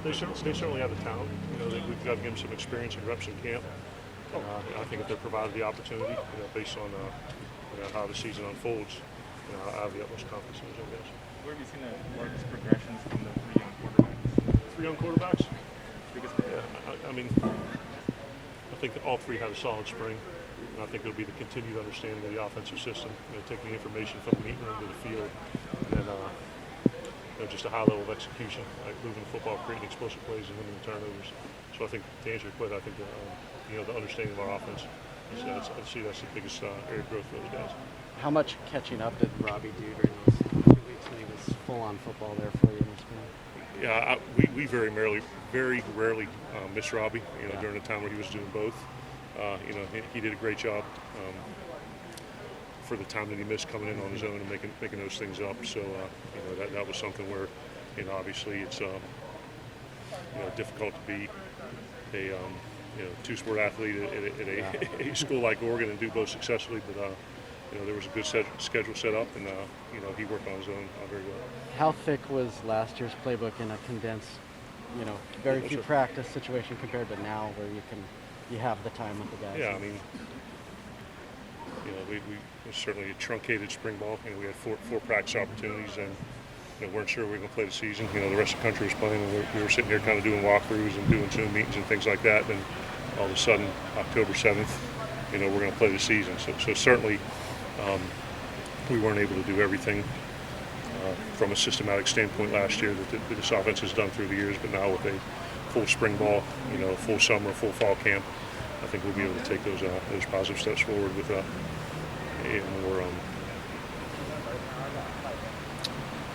They certainly have the talent. We've got to give them some experience and reps in camp. I think if they're provided the opportunity, based on how the season unfolds, I have the utmost confidence in those guys. Where have you seen the largest progressions from the three young quarterbacks? Three young quarterbacks? Biggest I think all three had a solid spring. And I think it'll be the continued understanding of the offensive system, taking the information from the meeting room to the field, and then just a high level of execution, moving the football, creating explosive plays, and winning turnovers. So I think, to answer your question, I think the understanding of our offense, I see that's the biggest area of growth for those guys. How much catching up did Robbie do during those 2 weeks when he was full on football there for you in the spring? Yeah, we very rarely miss Robbie. During the time where he was doing both. He did a great job for the time that he missed coming in on his own and making those things up. So that was something where obviously it's difficult to be a two-sport athlete at a school like Oregon and do both successfully. But there was a good schedule set up, and he worked on his own very well. How thick was last year's playbook in a condensed, very few practice situation compared to now, where you have the time with the guys? Yeah, we certainly truncated spring ball. We had four practice opportunities, and weren't sure we were going to play the season. The rest of the country was playing, and we were sitting here kind of doing walkthroughs and doing Zoom meetings and things like that. And all of a sudden, October 7th, we're going to play the season. So certainly, we weren't able to do everything from a systematic standpoint last year that this offense has done through the years. But now with a full spring ball, full summer, full fall camp, I think we'll be able to take those positive steps forward with a more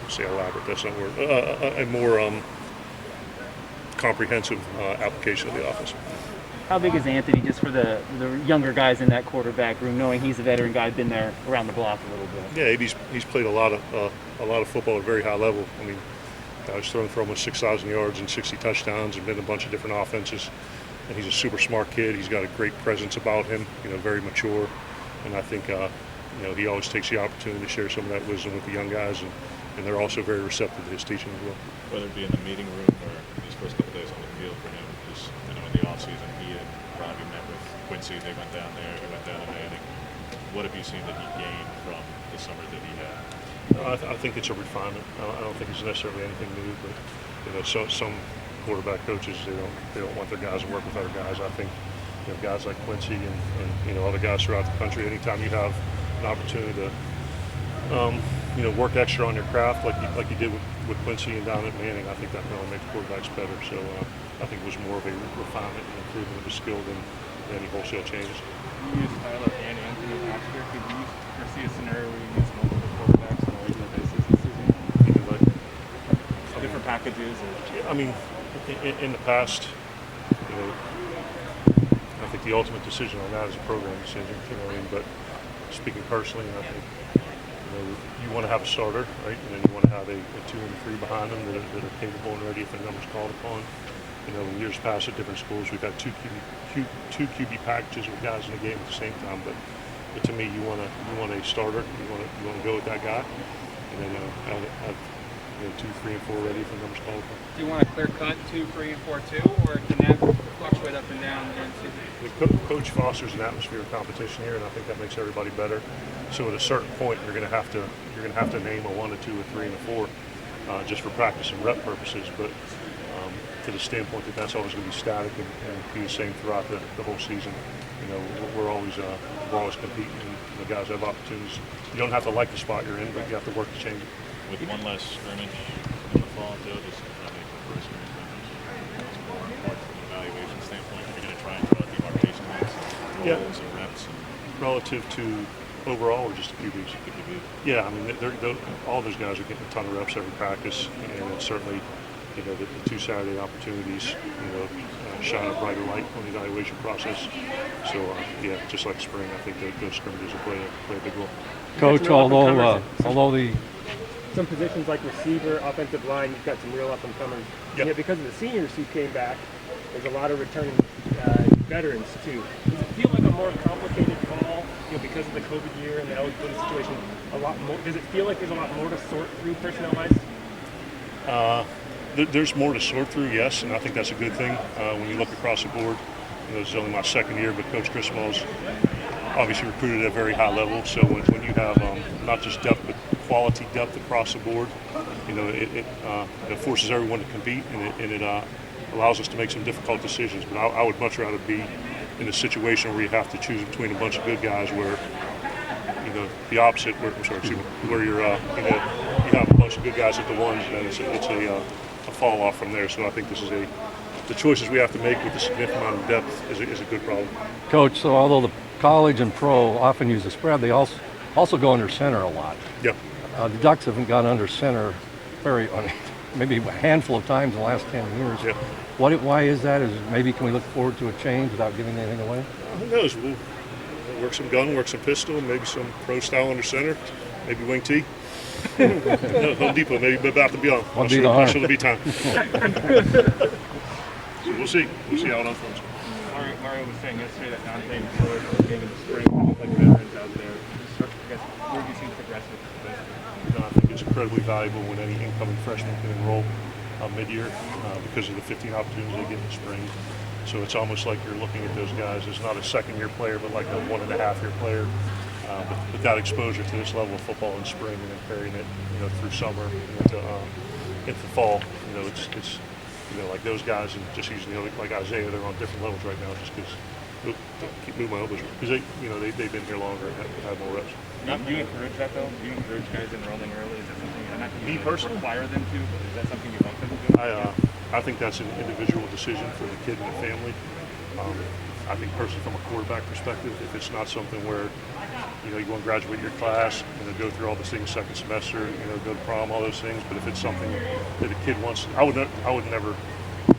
say elaborate. That's not a word. A more comprehensive application of the offense. How big is Anthony just for the younger guys in that quarterback room, knowing he's a veteran guy, been there around the block a little bit? Yeah, he's played a lot of football at a very high level. He's thrown for almost 6,000 yards and 60 touchdowns and been in a bunch of different offenses. And he's a super smart kid. He's got a great presence about him, very mature. And I think, he always takes the opportunity to share some of that wisdom with the young guys. And they're also very receptive to his teaching as well. Whether it be in the meeting room or his first couple days on the field for him, just, in the offseason, he and Robbie met with Quincy. They went down there. He went down to Manning. What have you seen that he gained from the summer that he had? I think it's a refinement. I don't think it's necessarily anything new, but some quarterback coaches they don't want their guys to work with other guys. I think guys like Quincy and other guys throughout the country. Anytime you have an opportunity to work extra on your craft like you did with Quincy and down at Manning, I think that really makes quarterbacks better. So I think it was more of a refinement and improvement of his skill than any wholesale changes. You used Tyler and Anthony last year. Could you foresee a scenario where you use multiple quarterbacks on a regular basis this season? Different packages? In the past, I think the ultimate decision on that is a program decision. But speaking personally, I think you want to have a starter, right? And then you want to have a 2 and a 3 behind them that are capable and ready if the number's called upon. In years past at different schools, we've had two QB packages with guys in the game at the same time. But to me, you want a starter. You want to go with that guy, and then have 2, 3, and 4 ready if the number's called upon. Do you want a clear cut 2, 3, and 4, 2, or can that fluctuate up and down during the season? The coach fosters an atmosphere of competition here, and I think that makes everybody better. So at a certain point, you're going to have to name a 1, a 2, a 3, and a 4, just for practice and rep purposes. But to the standpoint that that's always going to be static and be the same throughout the whole season, we're always competing, and the guys have opportunities. You don't have to like the spot you're in, but you have to work to change it. With one less scrimmage in the fall, Joe, does that make the first scrimmage more important from an evaluation standpoint? Are you going to try and draw demarcation lines, roles, and reps? Relative to overall or just the QBs? Yeah, all those guys are getting a ton of reps every practice, and it's certainly the 2 Saturday opportunities shine a brighter light on the evaluation process. So just like spring, I think those scrimmages will play a big role. Coach, although some positions like receiver, offensive line, you've got some real up-and-comers. Yep. Because of the seniors who came back, there's a lot of returning veterans too. Does it feel like a more complicated call, because of the COVID year and the eligibility situation? A lot more. Does it feel like there's a lot more to sort through personnel-wise? There's more to sort through, yes, and I think that's a good thing when you look across the board. This is only my second year, but Coach Griswold's obviously recruited at a very high level. So when you have not just depth, but quality depth across the board, it forces everyone to compete, and it allows us to make some difficult decisions. But I would much rather be in a situation where you have to choose between a bunch of good guys, where the opposite. Where you're you have a bunch of good guys at the ones, and it's a fall off from there. So I think this is the choices we have to make with the significant amount of depth is a good problem. Coach, so although the college and pro often use the spread, they also go under center a lot. Yeah. The Ducks haven't gone under center maybe a handful of times in the last 10 years. Yeah. Why is that? Can we look forward to a change without giving anything away? Who knows? We'll work some gun, work some pistol, maybe some pro style under center, maybe wing T. Home Depot, maybe about to be on. I'll be the hunter. It'll be time. So we'll see. We'll see how it unfolds. Mario was saying yesterday that Dante and George came in the spring, look like veterans out there. Where do you see progressive? I think it's incredibly valuable when any incoming freshman can enroll mid-year because of the 15 opportunities they get in the spring. So it's almost like you're looking at those guys as not a second-year player, but like a 1.5-year player. But that exposure to this level of football in spring and then carrying it, through summer into fall, it's like those guys, and just using like Isaiah, they're on different levels right now, just because. Keep moving my elbows because they've been here longer and have more reps. Do you encourage that though? Do you encourage guys enrolling early? Is that something not Me personally, require them to? But is that something you want them to do? I think that's an individual decision for the kid and the family. I think personally, from a quarterback perspective, if it's not something where you go and graduate your class, go through all the things second semester, go to prom, all those things. But if it's something that a kid wants, I would never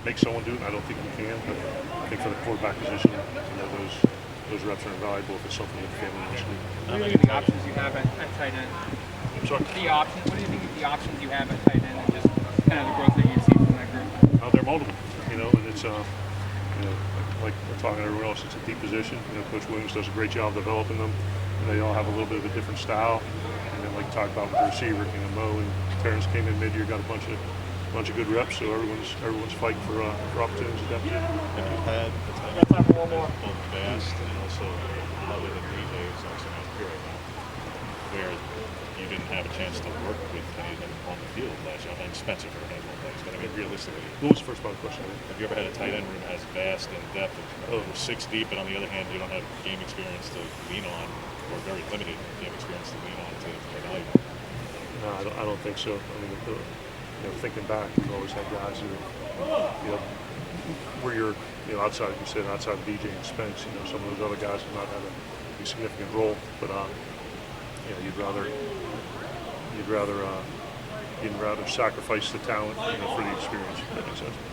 make someone do it. And I don't think you can. But I think for the quarterback position, those reps are invaluable if it's something that the family wants to do. What do you think of the options you have at tight end? I'm sorry. What do you think of the options you have at tight end and just kind of the growth that you see from that group? They're multiple, and it's like we're talking to everyone else, it's a deep position. Coach Williams does a great job developing them, and they all have a little bit of a different style. And then, like talked about with the receiver, Mo and Terrence came in mid-year, got a bunch of good reps. So everyone's fighting for opportunities at depth. And you've had Time for one more. both fast and also other than DJ is also not here right now, where you didn't have a chance to work with any of them on the field last year. I mean, Spencer for a handful of things, but I mean, realistically, What was the first part of the question? have you ever had a tight end room as vast and depth of 6 deep, but on the other hand, you don't have game experience to lean on, or very limited game experience to lean on to evaluate? No, I don't think so. I mean, thinking back, we've always had guys who, where you're, outside, like you said, outside of DJ and Spence, some of those other guys have not had a significant role, but you'd rather sacrifice the talent, for the experience. If that makes sense.